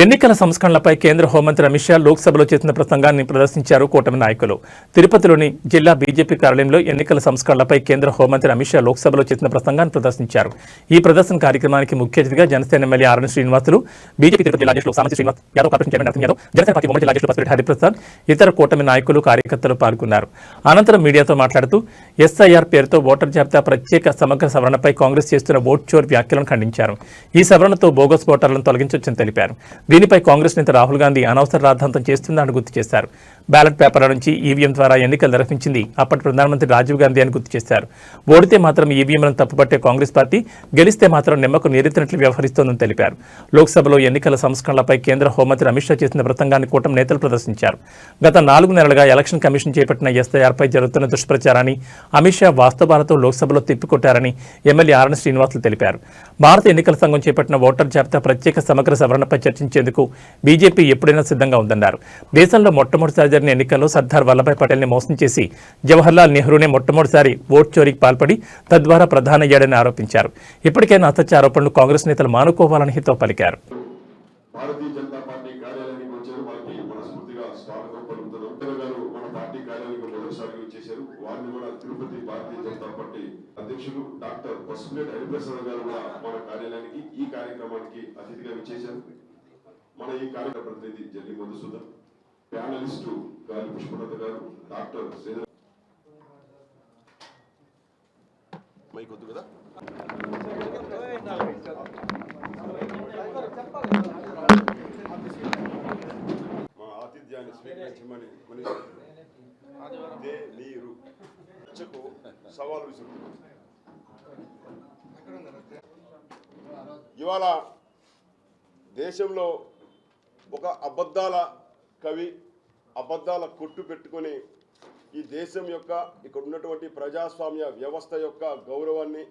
ఎన్నికల సంస్కరణలపై కేంద్ర హోంమంత్రి అమిత్ షా లోక్సభలో చేసిన ప్రసంగాన్ని ప్రదర్శించారు కూటమి నాయకులు. తిరుపతిలోని జిల్లా బీజేపీ కార్యాలయంలో ఎన్నికల సంస్కరణలపై కేంద్ర హోంమంత్రి అమిత్ షా లోక్సభలో చేసిన ప్రసంగాన్ని ప్రదర్శించారు. ఈ ప్రదర్శన కార్యక్రమానికి ముఖ్య అతిథిగా Janasena MLA R N Srinivasulu, BJP Tirupati జిల్లా అధ్యక్షులు Samanthi Srinivas Yadav, corporation chairman Narasimha Yadav, Janasena party ఉమ్మడి జిల్లా అధ్యక్షులు పసిరెడ్డి హరిప్రసాద్, ఇతర కూటమి నాయకులు, కార్యకర్తలు పాల్గొన్నారు. అనంతరం మీడియాతో మాట్లాడుతూ ఎస్ఐఆర్ పేరుతో ఓటర్ జాబితా ప్రత్యేక సమగ్ర సవరణపై కాంగ్రెస్ చేస్తున్న ఓట్ చోర్ వ్యాఖ్యలను ఖండించారు. ఈ సవరణతో బోగస్ ఓటర్లను తొలగించొచ్చని తెలిపారు. దీనిపై కాంగ్రెస్ నేత రాహుల్ గాంధీ అనవసర రాద్ధాంతం చేస్తుందని గుర్తు చేశారు. బ్యాలెట్ పేపర్ల నుంచి ఈవీఎం ద్వారా ఎన్నికలు నిర్వహించింది అప్పటి ప్రధానమంత్రి రాజీవ్ గాంధీ అని గుర్తు చేశారు. ఓడితే మాత్రం ఈవీఎంలను తప్పుపట్టే కాంగ్రెస్ పార్టీ గెలిస్తే మాత్రం నిమ్మకు నీరెత్తినట్లు వ్యవహరిస్తోందని తెలిపారు. లోక్సభలో ఎన్నికల సంస్కరణలపై కేంద్ర హోంమంత్రి అమిత్ షా చేసిన ప్రసంగాన్ని కూటమి నేతలు ప్రదర్శించారు. గత 4 నెలలుగా ఎలక్షన్ కమిషన్ చేపట్టిన ఎస్ఐఆర్పై జరుగుతున్న దుష్ప్రచారాన్ని అమిత్ షా వాస్తవాలతో లోక్సభలో తిప్పికొట్టారని ఎమ్మెల్యే ఆర్ఎన్ శ్రీనివాసులు తెలిపారు. భారత ఎన్నికల సంఘం చేపట్టిన ఓటర్ జాబితా ప్రత్యేక సమగ్ర సవరణపై చర్చించేందుకు బీజేపీ ఎప్పుడైనా సిద్ధంగా ఉందన్నారు. దేశంలో మొట్టమొదటిసారి జరిగిన ఎన్నికల్లో సర్దార్ వల్లభాయ్ పటేల్ని మోసం చేసి జవహర్లాల్ నెహ్రూనే మొట్టమొదటిసారి ఓట్ చోరీకి పాల్పడి తద్వారా ప్రధానయ్యాడని ఆరోపించారు. ఇప్పటికైనా అసత్య ఆరోపణలు కాంగ్రెస్ నేతలు మానుకోవాలని హితవు పలికారు. భారతీయ జనతా పార్టీ కార్యాలయానికి వచ్చారు. వారికి మనస్ఫూర్తిగా స్వాగతం పలుకుతున్నాం. గారు మన పార్టీ కార్యాలయానికి మొదటిసారిగా వచ్చేశారు. వారిని కూడా తిరుపతి భారతీయ జనతా పార్టీ అధ్యక్షులు డాక్టర్ పసిరెడ్డి హరిప్రసాద్ గారు కూడా మన కార్యాలయానికి ఈ కార్యక్రమానికి అతిథిగా విచ్చేశారు. మన ఈ కార్యక్రమ ప్రతినిధి జల్లి మధుసూదన్, ప్యానలిస్టు గాలి పుష్పలత గారు, డాక్టర్ శ్రీధర్ మైకొద్దు కదా మా ఆతిథ్యాన్ని స్వీకరించమని నీరు సవాలు విసురుతున్నారు. ఇవాళ దేశంలో ఒక అబద్ధాల కవి, అబద్ధాల కొట్టు పెట్టుకొని ఈ దేశం యొక్క ఇక్కడ ఉన్నటువంటి ప్రజాస్వామ్య వ్యవస్థ యొక్క గౌరవాన్ని,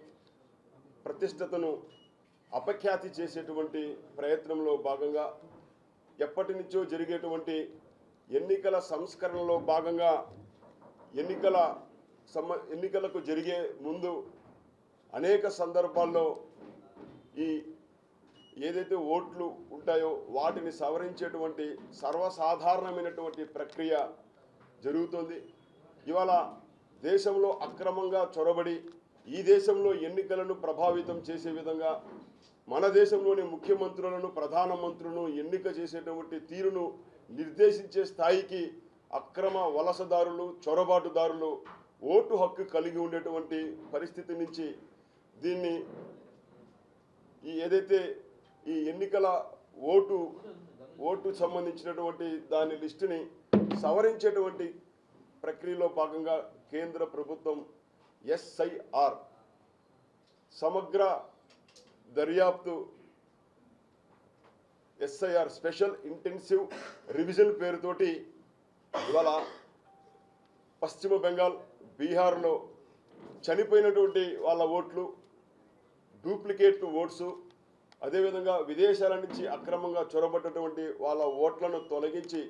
ప్రతిష్టతను అపఖ్యాతి చేసేటువంటి ప్రయత్నంలో భాగంగా ఎప్పటి నుంచో జరిగేటువంటి ఎన్నికల సంస్కరణలో భాగంగా ఎన్నికలకు జరిగే ముందు అనేక సందర్భాల్లో ఈ ఏదైతే ఓట్లు ఉంటాయో వాటిని సవరించేటువంటి సర్వసాధారణమైనటువంటి ప్రక్రియ జరుగుతుంది. ఇవాళ దేశంలో అక్రమంగా చొరబడి ఈ దేశంలో ఎన్నికలను ప్రభావితం చేసే విధంగా మన దేశంలోని ముఖ్యమంత్రులను, ప్రధానమంత్రులను ఎన్నిక చేసేటువంటి తీరును నిర్దేశించే స్థాయికి అక్రమ వలసదారులు, చొరబాటుదారులు ఓటు హక్కు కలిగి ఉండేటువంటి పరిస్థితి నుంచి దీన్ని ఏదైతే ఈ ఎన్నికల ఓటు సంబంధించినటువంటి దాని లిస్టుని సవరించేటువంటి ప్రక్రియలో భాగంగా కేంద్ర ప్రభుత్వం ఎస్ఐఆర్ సమగ్ర దర్యాప్తు ఎస్ఐఆర్ స్పెషల్ ఇంటెన్సివ్ రివిజన్ పేరుతోటి ఇవాళ పశ్చిమ బెంగాల్, బీహార్లో చనిపోయినటువంటి వాళ్ళ ఓట్లు, డూప్లికేట్ ఓట్సు, అదేవిధంగా విదేశాల నుంచి అక్రమంగా చొరబడ్డటువంటి వాళ్ళ ఓట్లను తొలగించి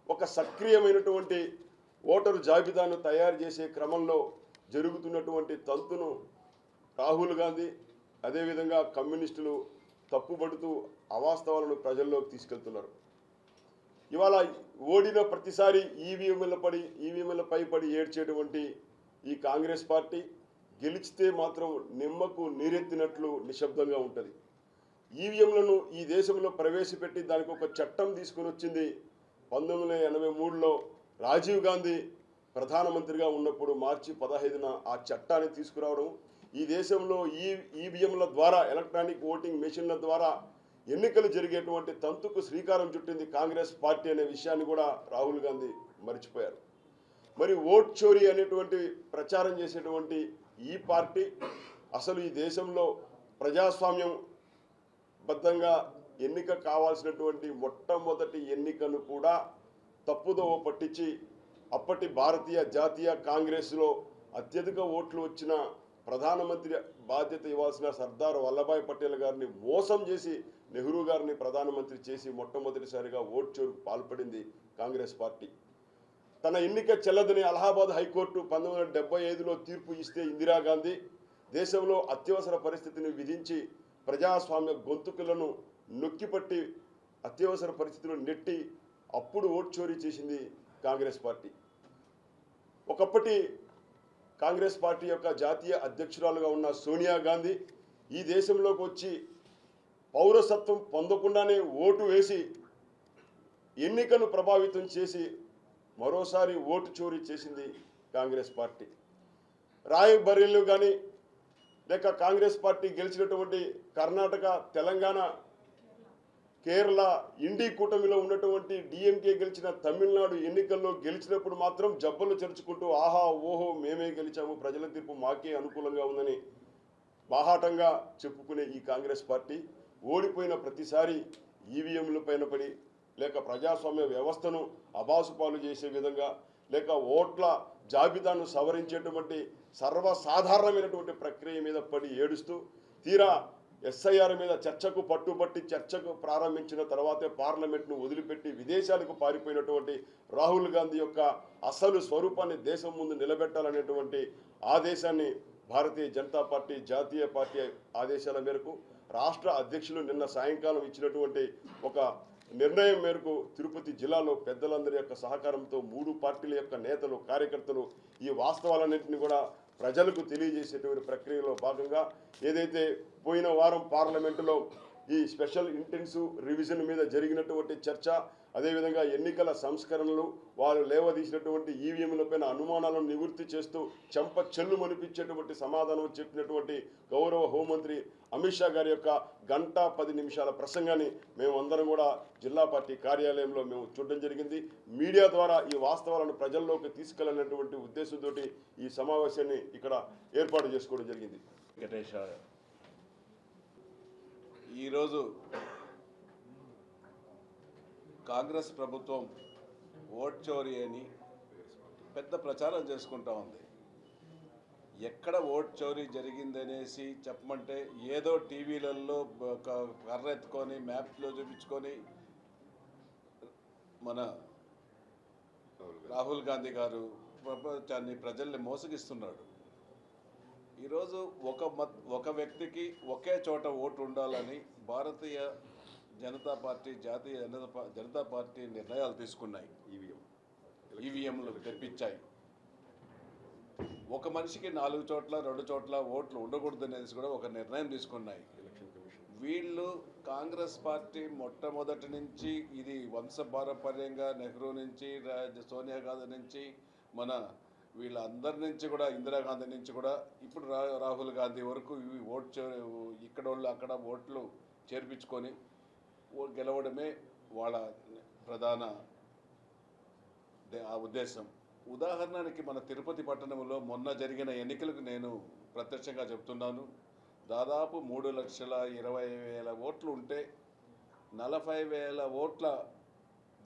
ఒక సక్రియమైనటువంటి ఓటరు జాబితాను తయారు చేసే క్రమంలో జరుగుతున్నటువంటి తంతును రాహుల్ గాంధీ, అదేవిధంగా కమ్యూనిస్టులు తప్పుపడుతూ అవాస్తవాలను ప్రజల్లోకి తీసుకెళ్తున్నారు. ఇవాళ ఓడిన ప్రతిసారి ఈవీఎంలపై పడి ఏడ్చేటువంటి ఈ కాంగ్రెస్ పార్టీ గెలిచితే మాత్రం నిమ్మకు నీరెత్తినట్లు నిశ్శబ్దంగా ఉంటుంది. ఈవీఎంలను ఈ దేశంలో ప్రవేశపెట్టి దానికి ఒక చట్టం తీసుకుని వచ్చింది 1983లో రాజీవ్ గాంధీ ప్రధానమంత్రిగా ఉన్నప్పుడు మార్చి 15న ఆ చట్టాన్ని తీసుకురావడం, ఈ దేశంలో ఈవీఎంల ద్వారా, ఎలక్ట్రానిక్ ఓటింగ్ మెషిన్ల ద్వారా ఎన్నికలు జరిగేటువంటి తంతుకు శ్రీకారం చుట్టింది కాంగ్రెస్ పార్టీ అనే విషయాన్ని కూడా రాహుల్ గాంధీ మర్చిపోయారు. మరి ఓట్ చోరీ అనేటువంటి ప్రచారం చేసేటువంటి ఈ పార్టీ అసలు ఈ దేశంలో ప్రజాస్వామ్యం బద్ధంగా ఎన్నిక కావాల్సినటువంటి మొట్టమొదటి ఎన్నికను కూడా తప్పుదోవ పట్టించి అప్పటి భారతీయ జాతీయ కాంగ్రెస్లో అత్యధిక ఓట్లు వచ్చిన ప్రధానమంత్రి బాధ్యత ఇవ్వాల్సిన సర్దార్ వల్లభాయ్ పటేల్ గారిని మోసం చేసి నెహ్రూ గారిని ప్రధానమంత్రి చేసి మొట్టమొదటిసారిగా ఓట్ చోరుకు పాల్పడింది కాంగ్రెస్ పార్టీ. తన ఎన్నిక చెల్లదని అలహాబాద్ హైకోర్టు 1975లో తీర్పు ఇస్తే ఇందిరాగాంధీ దేశంలో అత్యవసర పరిస్థితిని విధించి ప్రజాస్వామ్య గొంతుకులను నొక్కిపట్టి అత్యవసర పరిస్థితుల్లో నెట్టి అప్పుడు ఓటు చోరీ చేసింది కాంగ్రెస్ పార్టీ. ఒకప్పటి కాంగ్రెస్ పార్టీ యొక్క జాతీయ అధ్యక్షురాలుగా ఉన్న సోనియా గాంధీ ఈ దేశంలోకి వచ్చి పౌరసత్వం పొందకుండానే ఓటు వేసి ఎన్నికను ప్రభావితం చేసి మరోసారి ఓటు చోరీ చేసింది కాంగ్రెస్ పార్టీ. రాయబరేలీలో కానీ లేక కాంగ్రెస్ పార్టీ గెలిచినటువంటి కర్ణాటక, తెలంగాణ, కేరళ, ఇండి కూటమిలో ఉన్నటువంటి డిఎంకే గెలిచిన తమిళనాడు ఎన్నికల్లో గెలిచినప్పుడు మాత్రం జబ్బలు చెరుచుకుంటూ ఆహా ఓహో మేమే గెలిచాము, ప్రజల తీర్పు మాకే అనుకూలంగా ఉందని బాహాటంగా చెప్పుకునే ఈ కాంగ్రెస్ పార్టీ ఓడిపోయిన ప్రతిసారి ఈవీఎంల పైన పడి లేక ప్రజాస్వామ్య వ్యవస్థను అబాసుపాలు చేసే విధంగా లేక ఓట్ల జాబితాను సవరించేటువంటి సర్వసాధారణమైనటువంటి ప్రక్రియ మీద పడి ఏడుస్తూ తీరా ఎస్ఐఆర్ మీద చర్చకు పట్టుబట్టి చర్చకు ప్రారంభించిన తర్వాతే పార్లమెంట్ను వదిలిపెట్టి విదేశాలకు పారిపోయినటువంటి రాహుల్ గాంధీ యొక్క అసలు స్వరూపాన్ని దేశం ముందు నిలబెట్టాలనేటువంటి ఆదేశాన్ని భారతీయ జనతా పార్టీ జాతీయ పార్టీ ఆదేశాల మేరకు రాష్ట్ర అధ్యక్షులు నిన్న సాయంకాలం ఇచ్చినటువంటి ఒక నిర్ణయం మేరకు తిరుపతి జిల్లాలో పెద్దలందరి యొక్క సహకారంతో 3 పార్టీల యొక్క నేతలు, కార్యకర్తలు ఈ వాస్తవాలన్నింటినీ కూడా ప్రజలకు తెలియజేసేటువంటి ప్రక్రియలో భాగంగా ఏదైతే పోయిన వారం పార్లమెంటులో ఈ స్పెషల్ ఇంటెన్సివ్ రివిజన్ మీద జరిగినటువంటి చర్చ, అదేవిధంగా ఎన్నికల సంస్కరణలు, వారు లేవదీసినటువంటి ఈవీఎంలపైన అనుమానాలను నివృత్తి చేస్తూ చెంప చెల్లు మనిపించేటువంటి సమాధానం చెప్పినటువంటి గౌరవ హోంమంత్రి అమిత్ షా గారి యొక్క 1:10 నిమిషాల ప్రసంగాన్ని మేమందరం కూడా జిల్లా పార్టీ కార్యాలయంలో మేము చూడడం జరిగింది. మీడియా ద్వారా ఈ వాస్తవాలను ప్రజల్లోకి తీసుకెళ్లనేటువంటి ఉద్దేశంతో ఈ సమావేశాన్ని ఇక్కడ ఏర్పాటు చేసుకోవడం జరిగింది. వెంకటేష్ ఈరోజు కాంగ్రెస్ ప్రభుత్వం ఓట్ చోరీ అని పెద్ద ప్రచారం చేసుకుంటా ఉంది. ఎక్కడ ఓట్ చోరీ జరిగిందనేసి చెప్పమంటే ఏదో టీవీలలో కర్ర ఎత్తుకొని మ్యాప్లో చూపించుకొని మన రాహుల్ గాంధీ గారు ప్రపంచాన్ని ప్రజల్ని మోసగిస్తున్నాడు. ఈరోజు ఒక వ్యక్తికి ఒకే చోట ఓటు ఉండాలని భారతీయ జనతా పార్టీ జాతీయ జనతా పార్టీ నిర్ణయాలు తీసుకున్నాయి. ఈవీఎంలు తెప్పించాయి. ఒక మనిషికి 4 చోట్ల 2 చోట్ల ఓట్లు ఉండకూడదు అనేసి కూడా ఒక నిర్ణయం తీసుకున్నాయి. వీళ్ళు కాంగ్రెస్ పార్టీ మొట్టమొదటి నుంచి ఇది వంశపారంపర్యంగా నెహ్రూ నుంచి సోనియా గాంధీ నుంచి మన వీళ్ళందరి నుంచి కూడా ఇందిరాగాంధీ నుంచి కూడా ఇప్పుడు రాహుల్ గాంధీ వరకు ఇక్కడ వాళ్ళు అక్కడ ఓట్లు చేర్పించుకొని గెలవడమే వాళ్ళ ప్రధాన ఉద్దేశం. ఉదాహరణకి మన తిరుపతి పట్టణంలో మొన్న జరిగిన ఎన్నికలకు నేను ప్రత్యక్షంగా చెప్తున్నాను. దాదాపు 3,20,000 ఓట్లు ఉంటే 40,000 ఓట్ల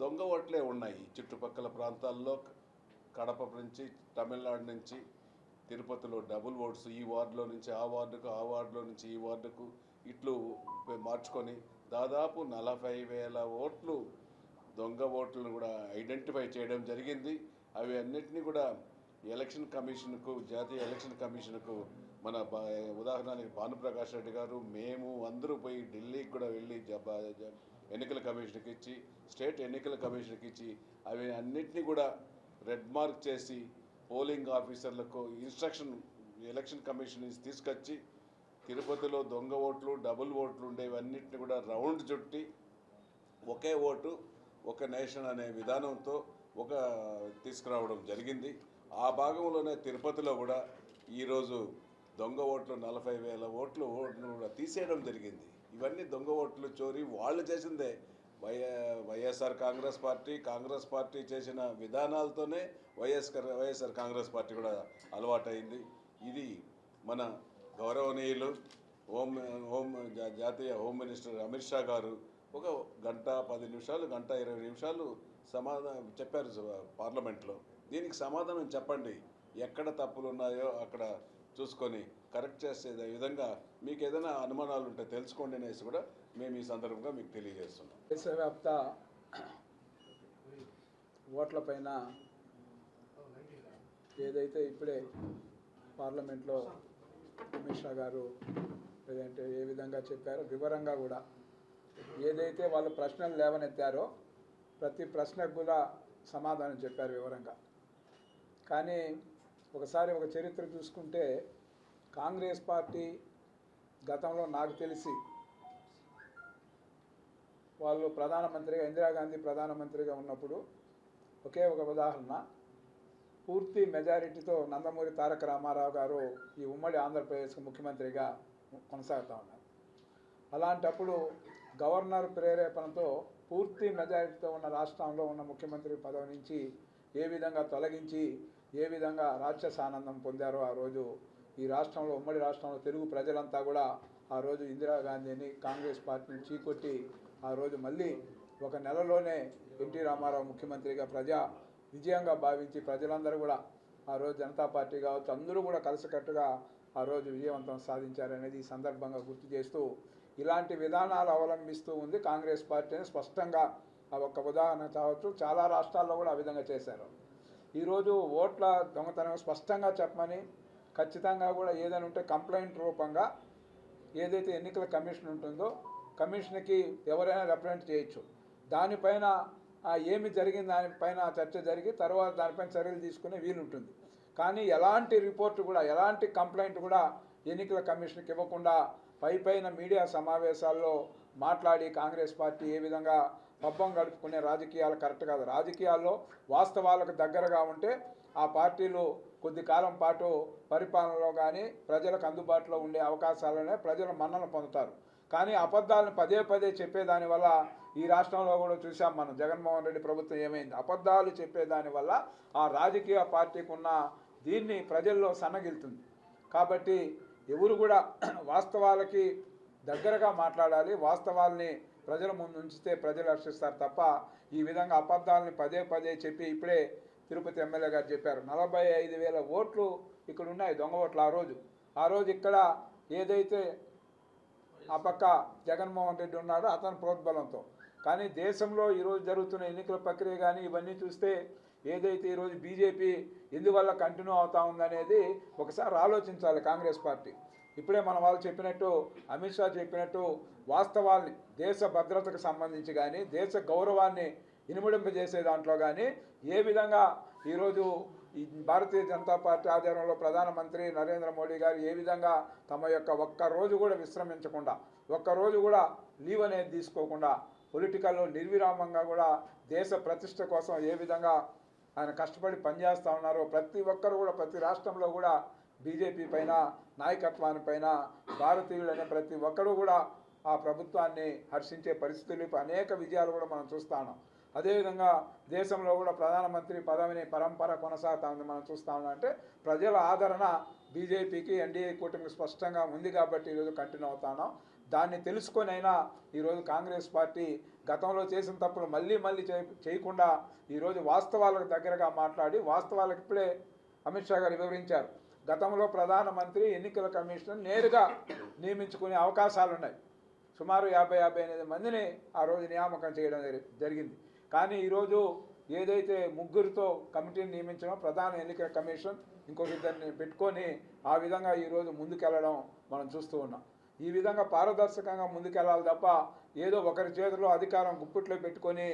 దొంగ ఓట్లే ఉన్నాయి. చుట్టుపక్కల ప్రాంతాల్లో కడప నుంచి, తమిళనాడు నుంచి, తిరుపతిలో డబుల్ ఓట్స్, ఈ వార్డులో నుంచి ఆ వార్డుకు, ఆ వార్డులో నుంచి ఈ వార్డుకు ఇట్లు మార్చుకొని దాదాపు 40,000 ఓట్లు దొంగ ఓట్లను కూడా ఐడెంటిఫై చేయడం జరిగింది. అవి అన్నిటినీ కూడా ఎలక్షన్ కమిషన్కు, జాతీయ ఎలక్షన్ కమిషన్కు మన ఉదాహరణకి భానుప్రకాష్ రెడ్డి గారు, మేము అందరూ పోయి ఢిల్లీకి కూడా వెళ్ళి ఎన్నికల కమిషన్కి ఇచ్చి, స్టేట్ ఎన్నికల కమిషన్కి ఇచ్చి అవి అన్నిటినీ కూడా రెడ్ మార్క్ చేసి పోలింగ్ ఆఫీసర్లకు ఇన్స్ట్రక్షన్ ఎలక్షన్ కమిషన్ తీసుకొచ్చి తిరుపతిలో దొంగ ఓట్లు, డబుల్ ఓట్లు ఉండేవన్నిటిని కూడా రౌండ్ చుట్టి ఒకే ఓటు ఒక నేషన్ అనే విధానంతో తీసుకురావడం జరిగింది. ఆ భాగంలోనే తిరుపతిలో కూడా ఈరోజు దొంగ ఓట్లు 40,000 ఓట్లు కూడా తీసేయడం జరిగింది. ఇవన్నీ దొంగ ఓట్లు చోరీ వాళ్ళు చేసిందే. వైఎస్ఆర్ కాంగ్రెస్ పార్టీ చేసిన విధానాలతోనే వైఎస్ఆర్ కాంగ్రెస్ పార్టీ కూడా అలవాటైంది. ఇది మన గౌరవనీయులు జాతీయ హోమ్ మినిస్టర్ అమిత్ షా గారు 1:10 నిమిషాలు 1:20 నిమిషాలు సమాధానం చెప్పారు పార్లమెంట్లో. దీనికి సమాధానం చెప్పండి, ఎక్కడ తప్పులు ఉన్నాయో అక్కడ చూసుకొని కరెక్ట్ చేసే విధంగా మీకు ఏదైనా అనుమానాలు ఉంటే తెలుసుకోండి అనేసి కూడా మేము ఈ సందర్భంగా మీకు తెలియజేస్తున్నాం. దేశవ్యాప్త ఓట్లపైన ఏదైతే ఇప్పుడే పార్లమెంట్లో అమిత్ షా గారు లేదంటే ఏ విధంగా చెప్పారో వివరంగా కూడా ఏదైతే వాళ్ళు ప్రశ్నలు లేవనెత్తారో ప్రతి ప్రశ్నకు కూడా సమాధానం చెప్పారు వివరంగా. కానీ ఒకసారి ఒక చరిత్ర చూసుకుంటే కాంగ్రెస్ పార్టీ గతంలో నాకు తెలిసి వాళ్ళు ప్రధానమంత్రిగా ఇందిరాగాంధీ ప్రధానమంత్రిగా ఉన్నప్పుడు ఒకే ఒక ఉదాహరణ, పూర్తి మెజారిటీతో నందమూరి తారక రామారావు గారు ఈ ఉమ్మడి ఆంధ్రప్రదేశ్కు ముఖ్యమంత్రిగా కొనసాగుతూ ఉన్నారు. అలాంటప్పుడు గవర్నర్ ప్రేరేపణతో పూర్తి మెజారిటీతో ఉన్న రాష్ట్రంలో ఉన్న ముఖ్యమంత్రి పదవి నుంచి ఏ విధంగా తొలగించి ఏ విధంగా రాక్షస ఆనందం పొందారో ఆ రోజు ఈ రాష్ట్రంలో ఉమ్మడి రాష్ట్రంలో తెలుగు ప్రజలంతా కూడా ఆ రోజు ఇందిరాగాంధీని కాంగ్రెస్ పార్టీని చీకొట్టి ఆ రోజు మళ్ళీ ఒక నెలలోనే ఎన్టీ రామారావు ముఖ్యమంత్రిగా ప్రజా విజయంగా భావించి ప్రజలందరూ కూడా ఆ రోజు జనతా పార్టీ కావచ్చు అందరూ కూడా కలిసికట్టుగా ఆ రోజు విజయవంతం సాధించారనేది ఈ సందర్భంగా గుర్తు చేస్తూ ఇలాంటి విధానాలు అవలంబిస్తూ ఉంది కాంగ్రెస్ పార్టీని స్పష్టంగా ఆ ఒక్క ఉదాహరణ కావచ్చు చాలా రాష్ట్రాల్లో కూడా ఆ విధంగా చేశారు. ఈరోజు ఓట్ల దొంగతనం స్పష్టంగా చెప్పమని ఖచ్చితంగా కూడా ఏదైనా ఉంటే కంప్లైంట్ రూపంగా ఏదైతే ఎన్నికల కమిషన్ ఉంటుందో కమిషన్కి ఎవరైనా రిప్రజెంట్ చేయొచ్చు. దానిపైన ఏమి జరిగింది దానిపైన చర్చ జరిగి తర్వాత దానిపైన చర్యలు తీసుకునే వీలుంటుంది. కానీ ఎలాంటి రిపోర్టు కూడా ఎలాంటి కంప్లైంట్ కూడా ఎన్నికల కమిషన్కి ఇవ్వకుండా పైన మీడియా సమావేశాల్లో మాట్లాడి కాంగ్రెస్ పార్టీ ఏ విధంగా పబ్బం గడుపుకునే రాజకీయాలు కరెక్ట్ కాదు. రాజకీయాల్లో వాస్తవాలకు దగ్గరగా ఉంటే ఆ పార్టీలు కొద్ది కాలం పాటు పరిపాలనలో కానీ ప్రజలకు అందుబాటులో ఉండే అవకాశాలనే ప్రజలు మన్నన పొందుతారు. కానీ అబద్ధాలను పదే చెప్పేదాని వల్ల ఈ రాష్ట్రంలో కూడా చూసాం మనం. జగన్మోహన్ రెడ్డి ప్రభుత్వం ఏమైంది, అబద్ధాలు చెప్పేదాని వల్ల ఆ రాజకీయ పార్టీకి ఉన్న దీన్ని ప్రజల్లో సన్నగిలుతుంది. కాబట్టి ఎవరు కూడా వాస్తవాలకి దగ్గరగా మాట్లాడాలి, వాస్తవాల్ని ప్రజల ముందు ఉంచితే ప్రజలు రక్షిస్తారు తప్ప ఈ విధంగా అబద్ధాలని పదే చెప్పి ఇప్పుడే తిరుపతి ఎమ్మెల్యే గారు చెప్పారు 45,000 ఓట్లు ఇక్కడ ఉన్నాయి దొంగ ఓట్లు. ఆ రోజు ఇక్కడ ఏదైతే ఆ పక్క జగన్మోహన్ రెడ్డి ఉన్నాడో అతని ప్రోద్బలంతో. కానీ దేశంలో ఈరోజు జరుగుతున్న ఎన్నికల ప్రక్రియ కానీ ఇవన్నీ చూస్తే ఏదైతే ఈరోజు బీజేపీ ఎందువల్ల కంటిన్యూ అవుతా ఉందనేది ఒకసారి ఆలోచించాలి కాంగ్రెస్ పార్టీ. ఇప్పుడే మన వాళ్ళు చెప్పినట్టు అమిత్ షా చెప్పినట్టు వాస్తవాల్ని దేశ భద్రతకు సంబంధించి కానీ దేశ గౌరవాన్ని ఇనుమడింపజేసే దాంట్లో కానీ ఏ విధంగా ఈరోజు ఈ భారతీయ జనతా పార్టీ ఆధ్వర్యంలో ప్రధానమంత్రి నరేంద్ర మోడీ గారు ఏ విధంగా తమ యొక్క ఒక్కరోజు కూడా విశ్రమించకుండా ఒక్కరోజు కూడా లీవ్ అనేది తీసుకోకుండా పొలిటికల్లో నిర్విరామంగా కూడా దేశ ప్రతిష్ట కోసం ఏ విధంగా ఆయన కష్టపడి పనిచేస్తూ ఉన్నారో ప్రతి ఒక్కరు కూడా ప్రతి రాష్ట్రంలో కూడా బీజేపీ పైన నాయకత్వాన్ని పైన భారతీయులనే ప్రతి ఒక్కరు కూడా ఆ ప్రభుత్వాన్ని హర్షించే పరిస్థితులు అనేక విజయాలు కూడా మనం చూస్తా ఉన్నాం. అదేవిధంగా దేశంలో కూడా ప్రధానమంత్రి పదవిని పరంపర కొనసాగుతా ఉంది మనం చూస్తా ఉన్నాం. అంటే ప్రజల ఆదరణ బీజేపీకి ఎన్డీఏ కూటమికి స్పష్టంగా ఉంది కాబట్టి ఈరోజు కంటిన్యూ అవుతున్నాం. దాన్ని తెలుసుకొనైనా ఈరోజు కాంగ్రెస్ పార్టీ గతంలో చేసిన తప్పులు మళ్ళీ చేయకుండా ఈరోజు వాస్తవాలకు దగ్గరగా మాట్లాడి వాస్తవాలకు ఇప్పుడే అమిత్ షా గారు వివరించారు. గతంలో ప్రధానమంత్రి ఎన్నికల కమిషన్ నేరుగా నియమించుకునే అవకాశాలు ఉన్నాయి. సుమారు 50-58 మందిని ఆ రోజు నియామకం చేయడం జరిగింది. కానీ ఈరోజు ఏదైతే ముగ్గురితో కమిటీని నియమించడం ప్రధాన ఎన్నికల కమిషన్ ఇంకొక ఇద్దరిని పెట్టుకొని ఆ విధంగా ఈరోజు ముందుకెళ్ళడం మనం చూస్తూ ఉన్నాం. ఈ విధంగా పారదర్శకంగా ముందుకెళ్ళాలి తప్ప ఏదో ఒకరి చేతిలో అధికారం గుప్పిట్లో పెట్టుకొని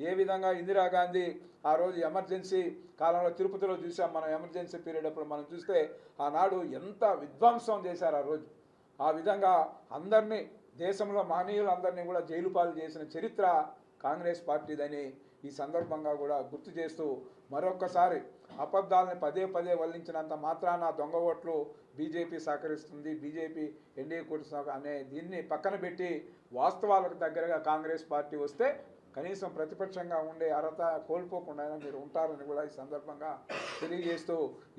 ఏ విధంగా ఇందిరాగాంధీ ఆ రోజు ఎమర్జెన్సీ కాలంలో తిరుపతిలో చూసాం మనం. ఎమర్జెన్సీ పీరియడ్ అప్పుడు మనం చూస్తే ఆనాడు ఎంత విధ్వంసం చేశారు ఆ రోజు. ఆ విధంగా అందరినీ దేశంలో మహనీయులందరినీ కూడా జైలు పాలు చేసిన చరిత్ర కాంగ్రెస్ పార్టీదని ఈ సందర్భంగా కూడా గుర్తు చేస్తూ మరొక్కసారి అబద్ధాలని పదే వల్లించినంత మాత్రాన దొంగ ఓట్లు బీజేపీ సహకరిస్తుంది, బీజేపీ ఎన్డీఏ కూటమి అనే దీన్ని పక్కన పెట్టి వాస్తవాలకు దగ్గరగా కాంగ్రెస్ పార్టీ వస్తే కనీసం ప్రతిపక్షంగా ఉండే అర్హత కోల్పోకుండా మీరు ఉంటారని కూడా ఈ సందర్భంగా తెలియజేస్తూ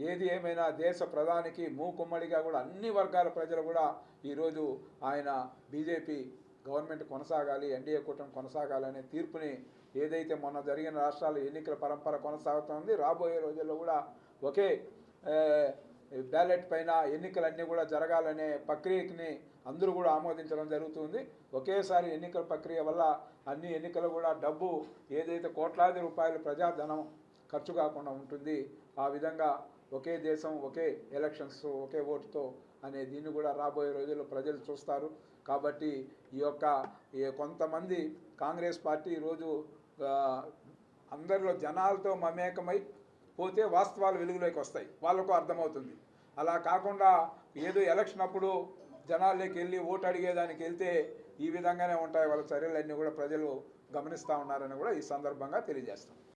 ఏది ఏమైనా దేశ ప్రధానికి మూకుమ్మడిగా కూడా అన్ని వర్గాల ప్రజలు కూడా ఈరోజు ఆయన బీజేపీ గవర్నమెంట్ కొనసాగాలి, ఎన్డీఏ కూటమి కొనసాగాలనే తీర్పుని ఏదైతే మొన్న జరిగిన రాష్ట్రాల ఎన్నికల పరంపర కొనసాగుతుంది, రాబోయే రోజుల్లో కూడా ఒకే బ్యాలెట్ పైన ఎన్నికలన్నీ కూడా జరగాలనే ప్రక్రియని అందరూ కూడా ఆమోదించడం జరుగుతుంది. ఒకేసారి ఎన్నికల ప్రక్రియ వల్ల అన్ని ఎన్నికలు కూడా డబ్బు ఏదైతే కోట్లాది రూపాయలు ప్రజాధనం ఖర్చు కాకుండా ఉంటుంది. ఆ విధంగా ఒకే దేశం ఒకే ఎలక్షన్స్ ఒకే ఓటుతో అనే దీన్ని కూడా రాబోయే రోజుల్లో ప్రజలు చూస్తారు. కాబట్టి ఈ కొంతమంది కాంగ్రెస్ పార్టీ ఈరోజు అందరిలో జనాలతో మమేకమై పోతే వాస్తవాలు వెలుగులోకి వస్తాయి, వాళ్ళకు అర్థమవుతుంది. అలా కాకుండా ఏదో ఎలక్షన్ అప్పుడు జనాల్లోకి వెళ్ళి ఓటు అడిగేదానికి వెళ్తే ఈ విధంగానే ఉంటాయి వాళ్ళ చర్యలన్నీ కూడా ప్రజలు గమనిస్తూ ఉన్నారని కూడా ఈ సందర్భంగా తెలియజేస్తాం.